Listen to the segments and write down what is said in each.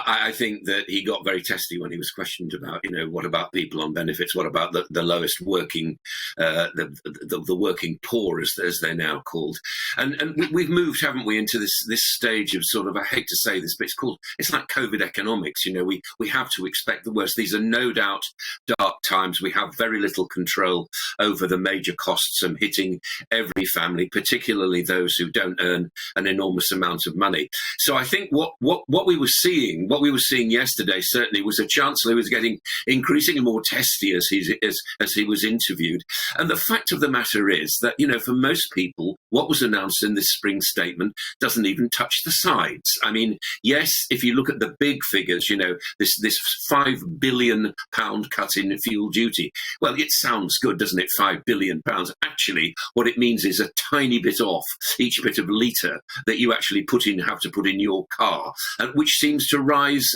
I think that he got very testy when he was questioned about, what about people on benefits? What about the lowest working, the working poor, as they're now called? And we've moved, haven't we, into this stage of sort of, I hate to say this, but it's like COVID economics. We have to expect the worst. These are no doubt dark times. We have very little control over the major costs hitting every family, particularly those who don't earn an enormous amount of money. So I think what we were seeing yesterday certainly was a chancellor who was getting increasingly more testy as he was interviewed. And the fact of the matter is that, for most people, what was announced in this spring statement doesn't even touch the sides. I mean, yes, if you look at the big figures, this £5 billion cut in fuel duty, well, it sounds good, doesn't it? £5 billion. Actually, what it means is a tiny bit off each bit of litre that you actually have to put in your car, and which seems to rise,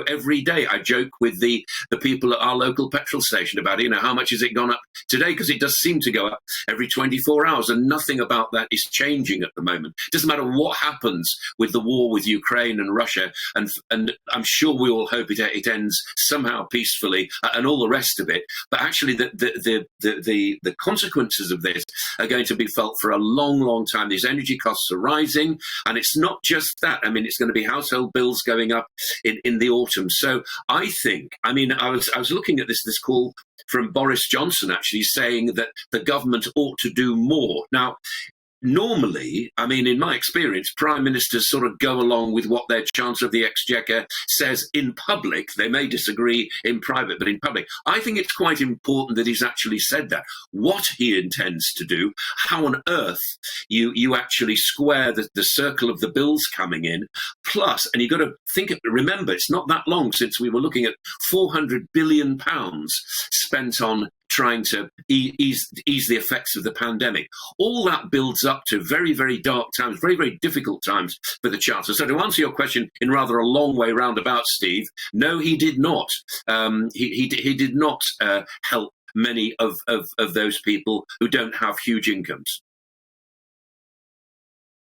every day. I joke with the people at our local petrol station about, how much has it gone up today? Because it does seem to go up every 24 hours, and nothing about that is changing at the moment. It doesn't matter what happens with the war with Ukraine and Russia, and I'm sure we all hope it ends somehow peacefully, and all the rest of it. But actually, the consequences of this are going to be felt for a long, long time. These energy costs are rising, and it's not just that. I mean, it's going to be household bills going up in the autumn. So I think, I was looking at this call from Boris Johnson actually saying that the government ought to do more. Now, normally, in my experience, prime ministers sort of go along with what their Chancellor of the Exchequer says in public. They may disagree in private, but in public, I think it's quite important that he's actually said that. What he intends to do, how on earth you actually square the circle of the bills coming in, plus, and you've got to remember, it's not that long since we were looking at £400 billion spent on trying to ease the effects of the pandemic. All that builds up to very, very dark times, very, very difficult times for the Chancellor. So to answer your question in rather a long way roundabout, Steve, no, he did not. He did not help many of those people who don't have huge incomes.